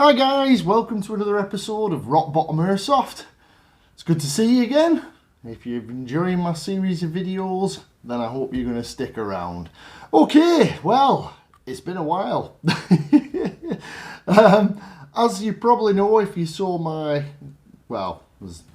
Hi guys, welcome to another episode of Rock Bottom Airsoft. It's good to see you again. If you're enjoying my series of videos, then I hope you're going to stick around. Okay, well, it's been a while. As you probably know, if you saw my, well,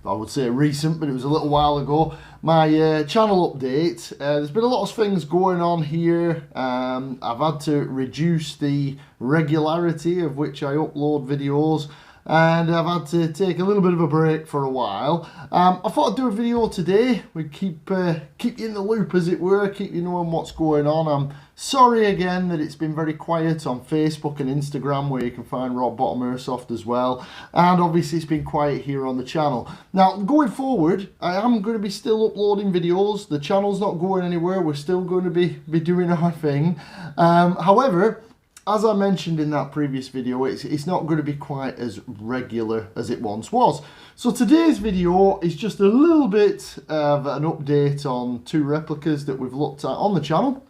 I would say recent, but it was a little while ago, my channel update. There's been a lot of things going on here. I've had to reduce the regularity of which I upload videos, and I've had to take a little bit of a break for a while. I thought I'd do a video today. We'd keep you in the loop, as it were, keep you knowing what's going on. I'm sorry again that it's been very quiet on Facebook and Instagram, where you can find Rock Bottom Airsoft as well, and obviously it's been quiet here on the channel. Now going forward, I am going to be still uploading videos. The channel's not going anywhere. We're still going to be doing our thing. However, as I mentioned in that previous video, it's not going to be quite as regular as it once was. So today's video is just a little bit of an update on two replicas that we've looked at on the channel,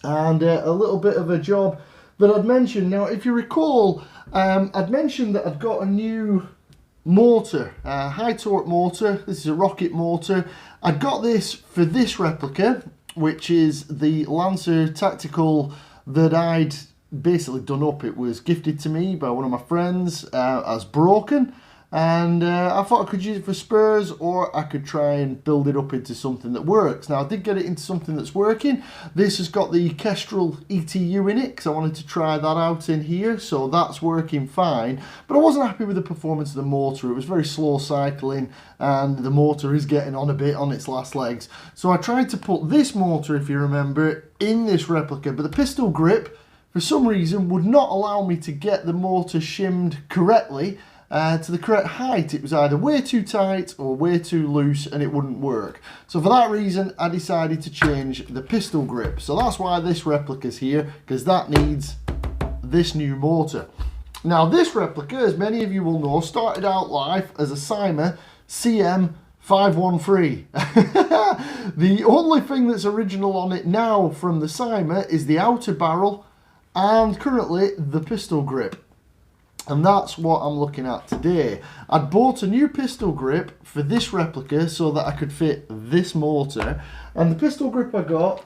and a little bit of a job that I'd mentioned. Now, if you recall, I'd mentioned that I'd got a new mortar, high torque mortar. This is a rocket mortar. I got this for this replica, which is the Lancer Tactical that I'd basically done up. It was gifted to me by one of my friends as broken, and I thought I could use it for spurs, or I could try and build it up into something that works. Now I did get it into something that's working. This has got the Kestrel ETU in it because I wanted to try that out in here, so that's working fine, but I wasn't happy with the performance of the mortar. It was very slow cycling, and the mortar is getting on a bit on its last legs. So I tried to put this mortar, if you remember, in this replica, but the pistol grip for some reason would not allow me to get the mortar shimmed correctly to the correct height. It was either way too tight or way too loose, and it wouldn't work. So for that reason, I decided to change the pistol grip. So that's why this replica's here, because that needs this new mortar. Now this replica, as many of you will know, started out life as a Cyma CM513. The only thing that's original on it now from the Cyma is the outer barrel and currently the pistol grip, and that's what I'm looking at today. I'd bought a new pistol grip for this replica so that I could fit this mortar, and the pistol grip I got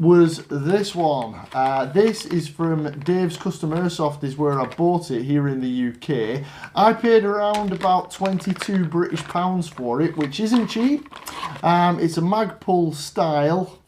was this one. This is from Dave's Custom Airsoft, is where I bought it here in the UK. I paid around about 22 British pounds for it, which isn't cheap. It's a Magpul style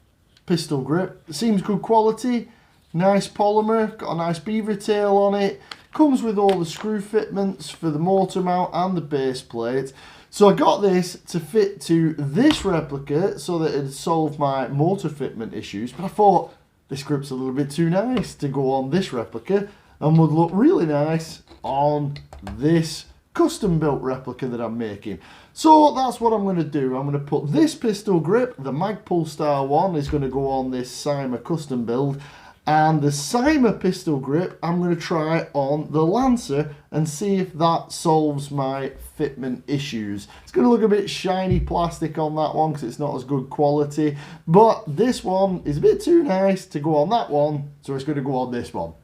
pistol grip. It seems good quality. Nice polymer, got a nice beaver tail on it, comes with all the screw fitments for the mortar mount and the base plate. So I got this to fit to this replica so that it'd solve my mortar fitment issues, but I thought this grip's a little bit too nice to go on this replica and would look really nice on this custom built replica that I'm making. So that's what I'm going to do. I'm going to put this pistol grip, the Magpul style one, is going to go on this Cyma custom build, and the Cyma pistol grip I'm going to try on the Lancer and see if that solves my fitment issues. It's going to look a bit shiny plastic on that one because it's not as good quality, but this one is a bit too nice to go on that one, so it's going to go on this one.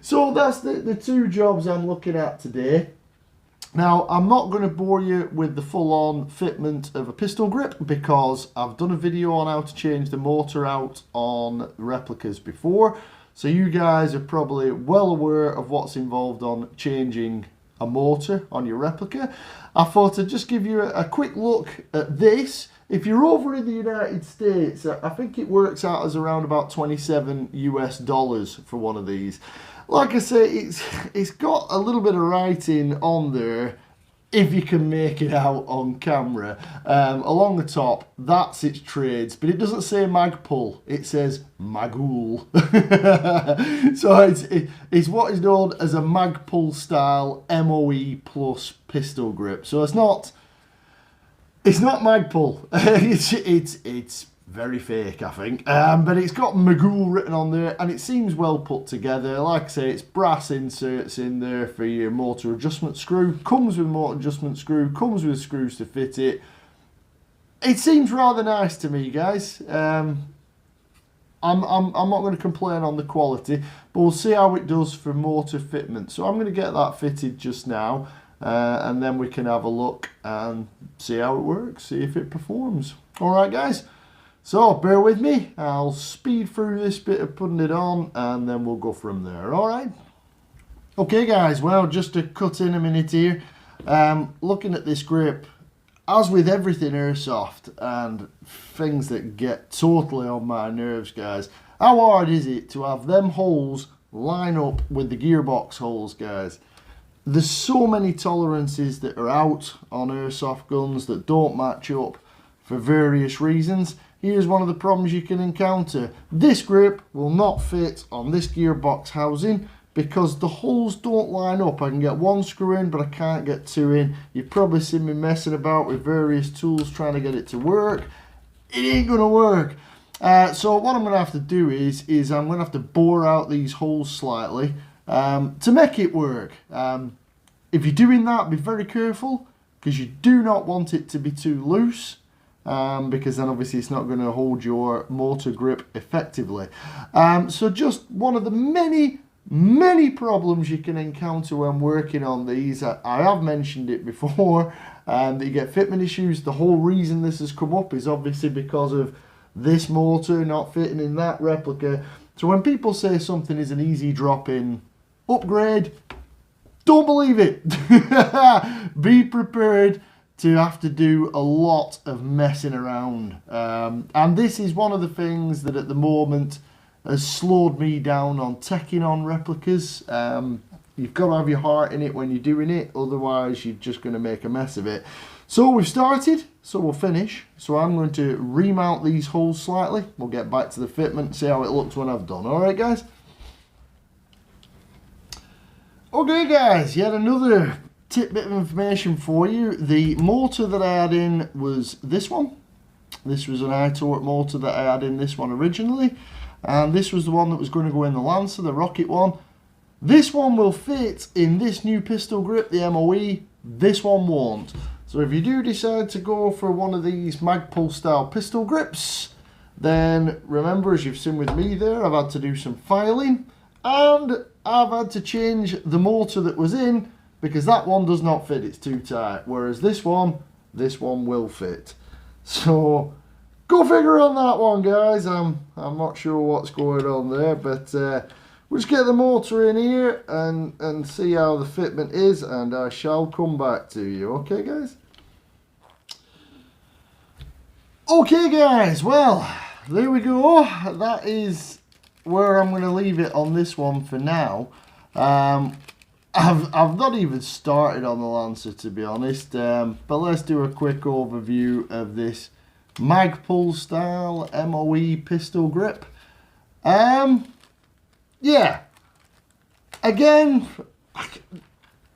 So that's the two jobs I'm looking at today. Now, I'm not going to bore you with the full-on fitment of a pistol grip because I've done a video on how to change the mortar out on replicas before. So you guys are probably well aware of what's involved on changing a mortar on your replica. I thought I'd just give you a quick look at this. If you're over in the United States, I think it works out as around about $27 US for one of these. Like I say, it's got a little bit of writing on there, if you can make it out on camera. Along the top, that's its trades, but it doesn't say Magpul, it says Magpul. So it's what is known as a Magpul style MOE plus pistol grip. So it's not Magpul. It's very fake, I think, but it's got Magpul written on there, and it seems well put together. Like I say, it's brass inserts in there for your mortar adjustment screw, comes with mortar adjustment screw, comes with screws to fit it. It seems rather nice to me, guys. I'm not going to complain on the quality, but we'll see how it does for motor fitment. So I'm going to get that fitted just now, and then we can have a look and see how it works, see if it performs. All right, guys. So bear with me. I'll speed through this bit of putting it on, and then we'll go from there. All right. Okay, guys. Well, just to cut in a minute here, looking at this grip. As with everything Airsoft and things that get totally on my nerves, guys, how hard is it to have them holes line up with the gearbox holes, guys? There's so many tolerances that are out on Airsoft guns that don't match up for various reasons. Here's one of the problems you can encounter. This grip will not fit on this gearbox housing because the holes don't line up. I can get one screw in, but I can't get two in. You've probably seen me messing about with various tools trying to get it to work. It ain't gonna work. So what I'm gonna have to do is I'm gonna have to bore out these holes slightly to make it work. If you're doing that, be very careful, because you do not want it to be too loose. Because then obviously it's not going to hold your motor grip effectively. So just one of the many problems you can encounter when working on these. I have mentioned it before, that you get fitment issues. The whole reason this has come up is obviously because of this motor not fitting in that replica. So when people say something is an easy drop-in upgrade, don't believe it. Be prepared to have to do a lot of messing around. And this is one of the things that at the moment has slowed me down on taking on replicas. You've got to have your heart in it when you're doing it, otherwise you're just going to make a mess of it. So we've started, so we'll finish. So I'm going to remount these holes slightly. We'll get back to the fitment, see how it looks when I've done. Alright, guys? Okay, guys, yet another tidbit of information for you. The motor that I had in was this one. This was an I-torque motor that I had in this one originally. And this was the one that was going to go in the Lancer, the rocket one. This one will fit in this new pistol grip, the MOE. This one won't. So if you do decide to go for one of these Magpul style pistol grips, then remember, as you've seen with me there, I've had to do some filing. And I've had to change the motor that was in, because that one does not fit, it's too tight. Whereas this one will fit. So go figure on that one, guys. I'm not sure what's going on there, but we'll just get the motor in here and see how the fitment is, and I shall come back to you. Okay, guys? Okay, guys. Well, there we go. That is where I'm going to leave it on this one for now. I've not even started on the Lancer, to be honest, but let's do a quick overview of this Magpul style MOE pistol grip. Yeah, again,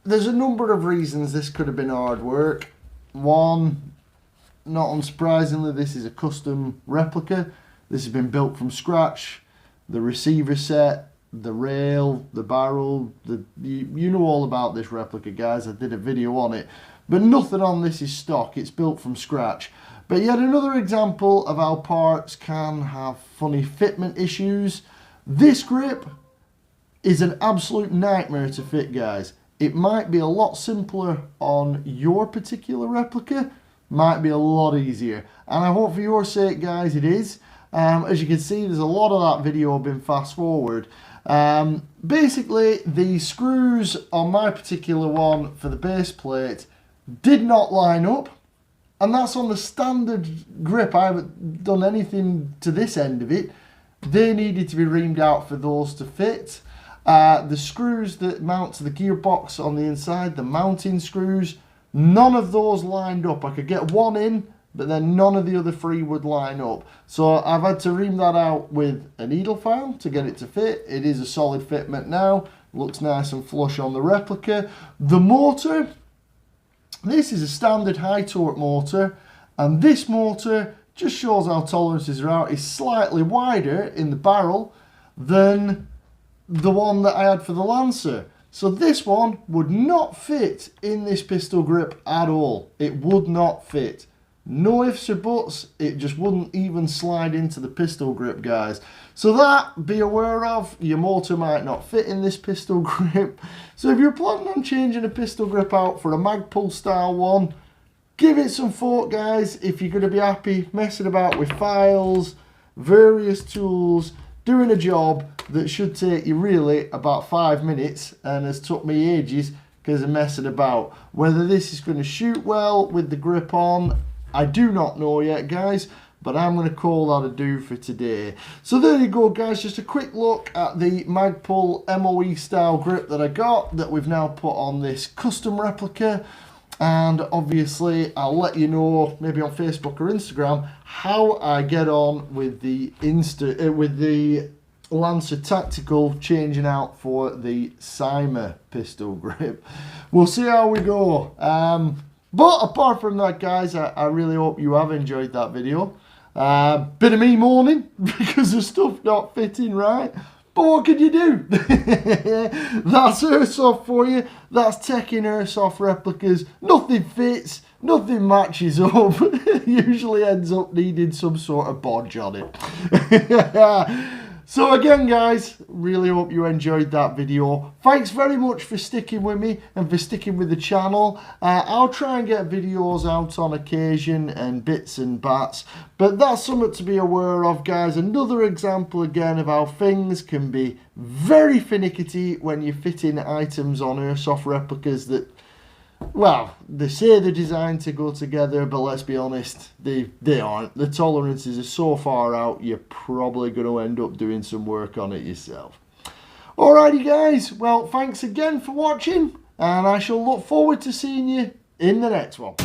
there's a number of reasons this could have been hard work. One, not unsurprisingly, this is a custom replica. This has been built from scratch. The receiver set, the rail, the barrel, you know all about this replica, guys. I did a video on it, but nothing on this is stock. It's built from scratch. But yet another example of how parts can have funny fitment issues. This grip is an absolute nightmare to fit, guys. It might be a lot simpler on your particular replica, might be a lot easier, and I hope for your sake, guys, it is. As you can see, there's a lot of that video been fast forward. Basically, the screws on my particular one for the base plate did not line up, and that's on the standard grip. I haven't done anything to this end of it. They needed to be reamed out for those to fit. The screws that mount to the gearbox on the inside, the mounting screws, none of those lined up. I could get one in, but then none of the other three would line up. So I've had to ream that out with a needle file to get it to fit. It is a solid fitment now. Looks nice and flush on the replica. The motor, this is a standard high torque motor, and this motor just shows how tolerances are out. It's slightly wider in the barrel than the one that I had for the Lancer. So this one would not fit in this pistol grip at all. It would not fit. No ifs or buts, it just wouldn't even slide into the pistol grip, guys. So that, be aware of, your motor might not fit in this pistol grip. So if you're planning on changing a pistol grip out for a Magpul style one, give it some thought, guys. If you're going to be happy messing about with files, various tools, doing a job that should take you really about 5 minutes and has took me ages because of messing about. Whether this is going to shoot well with the grip on, I do not know yet, guys, but I'm going to call that a do for today. So there you go, guys, just a quick look at the Magpul MOE style grip that I got that we've now put on this custom replica. And obviously I'll let you know maybe on Facebook or Instagram how I get on with the Lancer Tactical changing out for the Cyma pistol grip. We'll see how we go. But apart from that, guys, I really hope you have enjoyed that video. Bit of me mourning because the stuff not fitting right. But what can you do? That's Airsoft for you. That's Tekken Airsoft replicas. Nothing fits. Nothing matches up. Usually ends up needing some sort of bodge on it. So again, guys, really hope you enjoyed that video. Thanks very much for sticking with me and for sticking with the channel. I'll try and get videos out on occasion and bits and bats, but that's something to be aware of, guys. Another example again of how things can be very finicky when you're fitting items on Airsoft replicas that, well, they say they're designed to go together, but let's be honest, they aren't. The tolerances are so far out, you're probably going to end up doing some work on it yourself. Alrighty, guys, well, thanks again for watching, and I shall look forward to seeing you in the next one.